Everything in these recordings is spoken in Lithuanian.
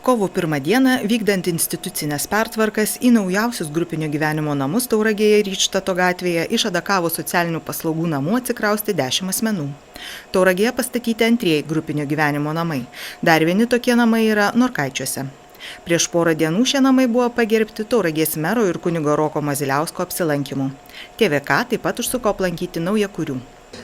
Kovo 1 dieną, vykdant institucinės pertvarkas, į naujausius grupinio gyvenimo namus Tauragėje ir Ryčtato gatvėje iš Adakavos socialinių paslaugų namų atsikraustė 10 asmenų. Tauragėje pastatyti antrieji grupinio gyvenimo namai. Dar vieni tokie namai yra Norkaičiuose. Prieš porą dienų šie namai buvo pagerbti Tauragės mero ir kunigo Roko Maziliausko apsilankymu. TVK taip pat užsuko aplankyti naujakurių.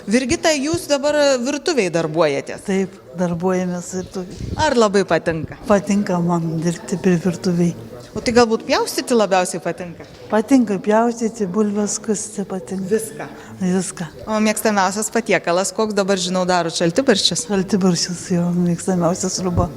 Virgita, jūs dabar virtuviai darbuojatės? Taip, darbuojamės virtuviai. Ar labai patinka? Patinka man dirbti prie virtuviai. O tai galbūt pjaustyti labiausiai patinka? Patinka pjaustyti, bulves skusti patinka. Viską. Viską. O mėgstamiausias patiekalas, koks dabar žinau daro šaltibarščius? Šaltibarščius jo mėgstamiausias sriuba.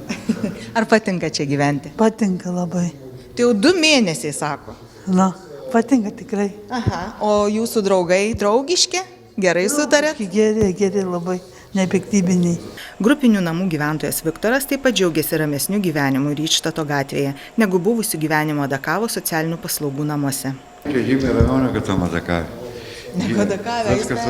Ar patinka čia gyventi? Patinka labai. Tai jau 2 mėnesiai, sako. Na, patinka tikrai. Aha. O jūsų draugai draugiški? Gerai sutarėt? Geri, labai nepiktybiniai. Grupinių namų gyventojas Viktoras taip pat džiaugiasi ramesniu gyvenimu Ryčtato gatvėje, negu buvusiu gyvenimo Adakavos socialinių paslaugų namuose. Čia žymiai ramiau negu tam Adakavė. Negu Adakavė, Viskas,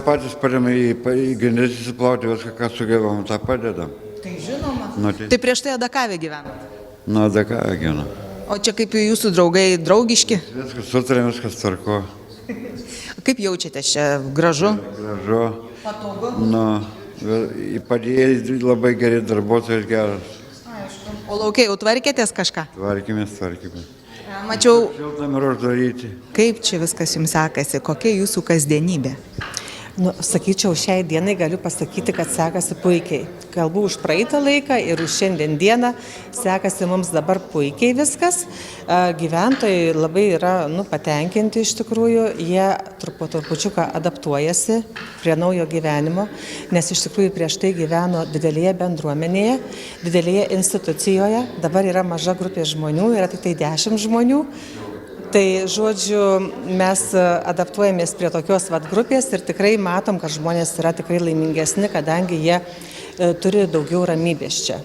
patys padėme į grindis įsiplauti, viską, ką sugebam, tą padedam. Tai žinoma. Tai Tai prieš tai Adakavė gyvenat? Nuo Adakavė gyvena. O čia kaip jūsų draugai draugiški? Viskas sutarėm, viskas tvarko. Kaip jaučiatės čia? Gražu? Gražu. Patogu? Padėjai labai geri, darbuotojas geras. Aišku. O laukiai jau tvarkėtės kažką? Tvarkėmės. Mačiau. Šiltnamį ir uždaryti. Kaip čia viskas jums sekasi? Kokia jūsų kasdienybė? Sakyčiau, šiai dienai galiu pasakyti, kad sekasi puikiai. Kalbu už praeitą laiką ir už šiandien dieną sekasi mums dabar puikiai viskas. Gyventojai labai yra patenkinti iš tikrųjų, jie trupučiuką adaptuojasi prie naujo gyvenimo, nes iš tikrųjų prieš tai gyveno didelėje bendruomenėje, didelėje institucijoje, dabar yra maža grupė žmonių, yra tik tai 10 žmonių. Tai, žodžiu, mes adaptuojamės prie tokios grupės ir tikrai matom, kad žmonės yra tikrai laimingesni, kadangi jie turi daugiau ramybės čia.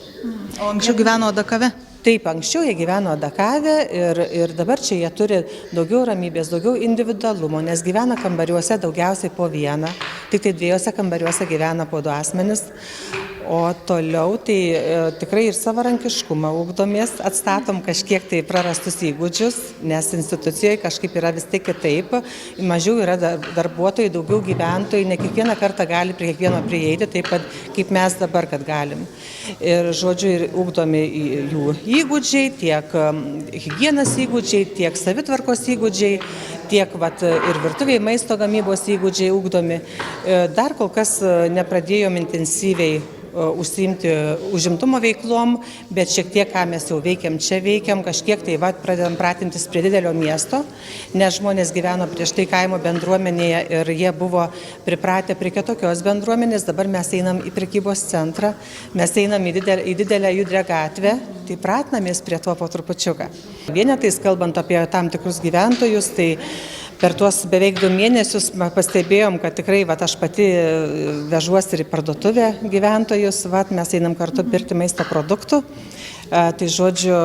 O anksčiau gyveno Adakave? Taip, anksčiau jie gyveno Adakave ir dabar čia jie turi daugiau ramybės, daugiau individualumo, nes gyvena kambariuose daugiausiai po vieną, tik tai 2 kambariuose gyvena po 2 asmenis. O toliau tai tikrai ir savarankiškumą ugdomės, atstatom kažkiek tai prarastus įgūdžius, nes institucijoje kažkaip yra vis tiek kitaip, mažiau yra darbuotojai, daugiau gyventojai, ne kiekvieną kartą gali prie kiekvieno prieiti, taip pat kaip mes dabar, kad galim. Ir žodžiu, ir ugdomi jų įgūdžiai, tiek higienos įgūdžiai, tiek savitvarkos įgūdžiai, tiek ir virtuviai maisto gamybos įgūdžiai ugdomi. Dar kol kas nepradėjom intensyviai užsiimti užimtumo veiklom, bet šiek tiek, ką mes jau veikiam, kažkiek tai pradedam pratintis prie didelio miesto, nes žmonės gyveno prieš tai kaimo bendruomenėje ir jie buvo pripratę prie kitokios bendruomenės, dabar mes einam į prekybos centrą, mes einam į didelę judrią gatvę, tai pratinamės prie to po trupučiuką. Vienetais kalbant apie tam tikrus gyventojus, tai per tuos beveik 2 mėnesius pastebėjom, kad tikrai aš pati vežuosi ir į parduotuvę gyventojus, mes einam kartu pirkti maisto produktų. Tai žodžiu,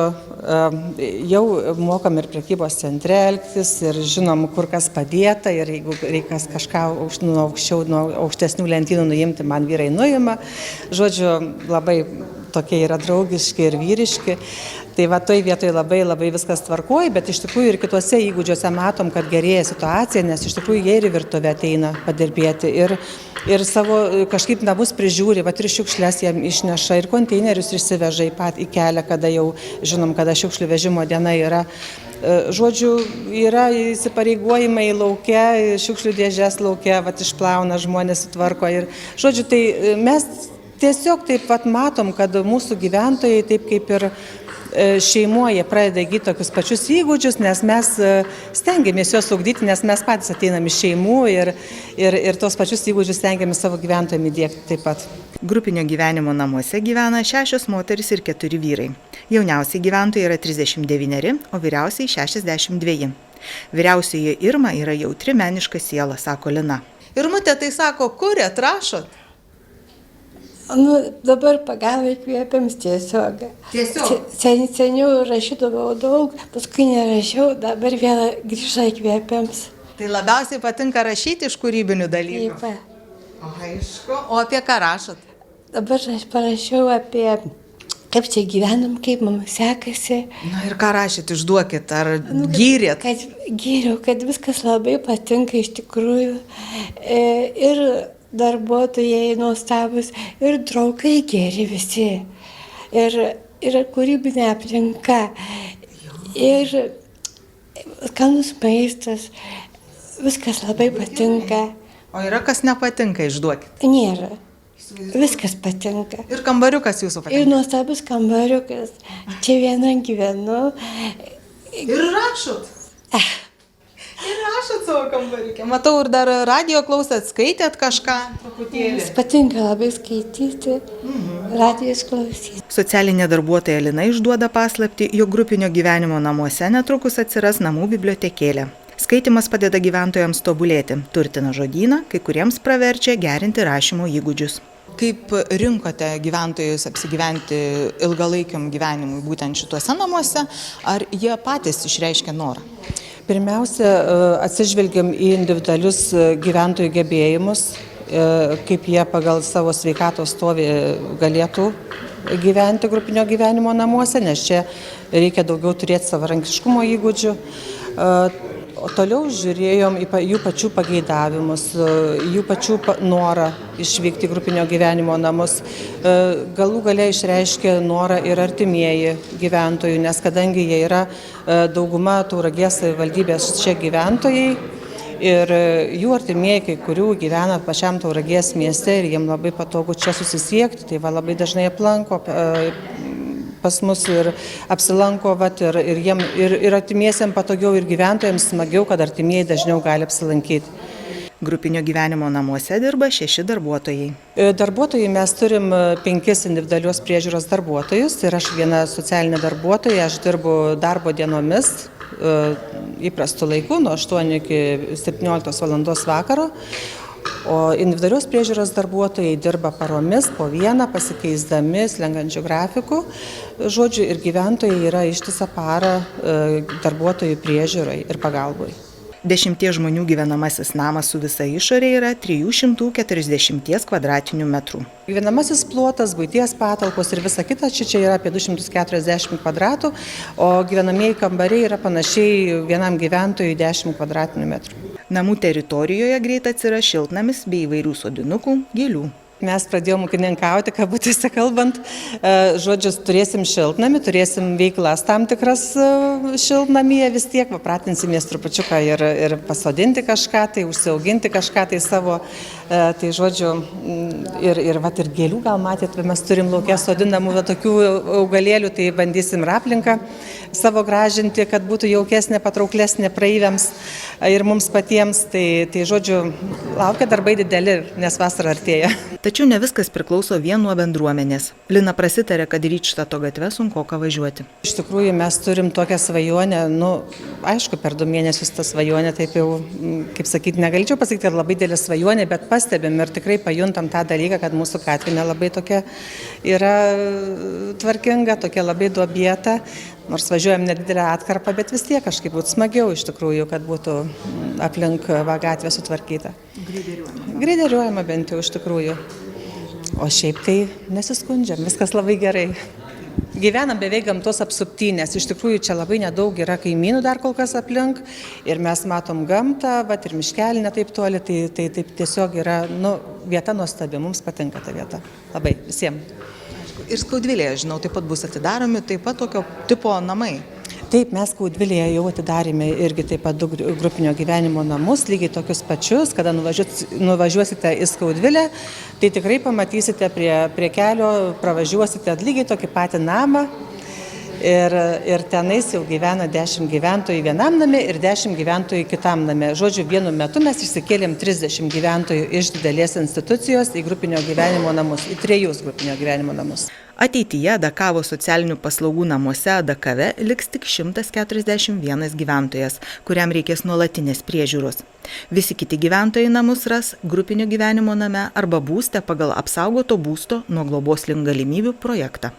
jau mokam ir prekybos centre elgtis ir žinom, kur kas padėta ir jeigu reikas kažką nuo aukštesnių lentynų nuimti, man vyrai nuima. Žodžiu, labai tokie yra draugiški ir vyriški. Tai toj vietoje labai viskas tvarkoja, bet iš tikrųjų ir kituose įgūdžiuose matom, kad gerėja situacija, nes iš tikrųjų jie ir į virtuvę ateina padirbėti ir savo kažkaip namus prižiūri, ir šiukšles jam išneša, ir konteinerius išsiveža į kelią, kada jau žinom, kada šiukšlių vežimo diena yra. Žodžiu, yra įsipareigojimai lauke, šiukšlių dėžes lauke, išplauna, žmonės sutvarko. Ir, žodžiu, tai mes tiesiog taip matom, kad mūsų gyventojai taip kaip ir šeimoje pradeda įgyti tokius pačius įgūdžius, nes mes stengiamės juos ugdyti, nes mes patys ateinam iš šeimų ir tos pačius įgūdžius stengiamės savo gyventojams įdiegti taip pat. Grupinio gyvenimo namuose gyvena 6 moterys ir 4 vyrai. Jauniausiai gyventojai yra 39, o vyriausiai 62. Vyriausioji Irma yra jautri meniška siela, sako Lina. Irmutė, tai sako, kuriat, rašot? Dabar pagalba įkvėpiams tiesiog. Seniau rašydavau daug, paskui nerašiau, dabar vėl grįžta įkvėpiams. Tai labiausiai patinka rašyti iš kūrybinių dalykų? Taip. Aišku. O apie ką rašot? Dabar aš parašiau apie kaip čia gyvenam, kaip mums sekasi. Na ir ką rašėt, išduokit, ar gyrėt? Kad gyriau, kad viskas labai patinka iš tikrųjų. Ir darbuotojai nuostabus, ir draugai geri visi. Ir kūrybinė aplinka. Ir skanus maistas. Viskas labai patinka. O yra kas nepatinka, išduokit. Nėra. Viskas patinka. Ir kambariukas jūsų Ir patinka. nuostabus kambariukas. Čia viena gyvenu. Ir rašot. Ir rašot savo kambariukę. Matau, ir dar radio klausėt, skaitėt kažką truputėlį. Jis patinka labai skaityti, radijos klausyti. Socialinė darbuotoja Lina išduoda paslaptį, jog grupinio gyvenimo namuose netrukus atsiras namų bibliotekėlė. Skaitimas padeda gyventojams tobulėti, turtina žodyną, kai kuriems praverčia gerinti rašymo įgūdžius. Kaip rinkote gyventojus apsigyventi ilgalaikiam gyvenimui būtent šituose namuose, ar jie patys išreiškia norą? Pirmiausia, atsižvelgiam į individualius gyventojų gebėjimus, kaip jie pagal savo sveikatos stovį galėtų gyventi grupinio gyvenimo namuose, nes čia reikia daugiau turėti savarankiškumo įgūdžių. O toliau žiūrėjom į jų pačių pageidavimus, jų pačių norą išvykti grupinio gyvenimo namus. Galų gale išreiškė norą ir artimieji gyventojų, nes kadangi jie yra dauguma Tauragės savivaldybės čia gyventojai ir jų artimieji, kai kurių gyvena pačiam Tauragės mieste ir jiem labai patogu čia susisiekti, tai va labai dažnai aplanko pas mus ir apsilanko, ir jiem, ir artimiesiems patogiau, ir gyventojams smagiau, kad artimieji dažniau gali apsilankyti. Grupinio gyvenimo namuose dirba 6 darbuotojai. Darbuotojai mes turim 5 individualios priežiūros darbuotojus ir aš viena socialinė darbuotoja, aš dirbu darbo dienomis, įprastu laiku, nuo 8 iki 17 valandos vakaro. O individualios priežiūros darbuotojai dirba paromis po vieną, pasikeisdami slenkančių grafikų. Žodžiu, ir gyventojai yra ištisą parą darbuotojų priežiūrai ir pagalbai. 10 žmonių gyvenamasis namas su visa išorė yra 340 kvadratinių metrų. Gyvenamasis plotas, buities patalpos ir visa kita, čia yra apie 240 kvadratų, o gyvenamieji kambariai yra panašiai vienam gyventojui 10 kvadratinių metrų. Namų teritorijoje greit atsiras šiltnamis bei įvairių sodinukų, gėlių. Mes pradėjome ūkininkauti, kabutėse kalbant, žodžiu, turėsim šiltnamį, turėsim veiklas tam tikras šiltnamyje vis tiek, pratinsimės trupučiuką ir pasodinti kažką, tai užsiauginti kažką tai savo, tai žodžiu, ir gėlių gal matėt, mes turim lauke sodinamų tokių augalėlių, tai bandysim ir aplinką savo gražinti, kad būtų jaukesnė, patrauklesnė praeiviams ir mums patiems, tai žodžiu, laukia darbai dideli, nes vasara artėja. Tačiau ne viskas priklauso vien nuo bendruomenės. Lina prasitarė, kad Rydštato gatve sunkoka važiuoti. Iš tikrųjų, mes turim tokią svajonę, aišku, per 2 mėnesius ta svajonė, taip jau, kaip sakyti, negalėčiau pasakyti, kad labai didelė svajonė, bet pastebim ir tikrai pajuntam tą dalyką, kad mūsų gatvė nelabai tokia yra tvarkinga, tokia labai duobėta, nors važiuojam nedidelę atkarpą, bet vis tiek kažkaip būtų smagiau iš tikrųjų, kad būtų aplink gatvę sutvarkyta. Greideriuojama bent jau iš tikrųjų. O šiaip tai nesiskundžiam, viskas labai gerai. Gyvenam beveik gamtos apsupty, nes iš tikrųjų čia labai nedaug yra kaimynų dar kol kas aplink ir mes matom gamtą, ir miškelį ne taip toli, tai taip tiesiog yra vieta nuostabi, mums patinka ta vieta. Labai, visiems. Ir Skaudvilėje, žinau, taip pat bus atidaromi taip pat tokio tipo namai. Taip, mes Skaudvilėje jau atidarėme irgi taip pat 2 grupinio gyvenimo namus, lygiai tokius pačius, kada nuvažiuosite į Skaudvilę, tai tikrai pamatysite prie kelio, pravažiuosite lygiai tokį patį namą ir tenais jau gyvena 10 gyventojų vienam name ir 10 gyventojų kitam name. Žodžiu, vienu metu mes išsikėlėm 30 gyventojų iš didelės institucijos į grupinio gyvenimo namus, į 3 grupinio gyvenimo namus. Ateityje Dakavo socialinių paslaugų namuose Dakave liks tik 141 gyventojas, kuriam reikės nuolatinės priežiūros. Visi kiti gyventojai namus ras grupinio gyvenimo name arba būste pagal apsaugoto būsto nuo globos link galimybių projektą.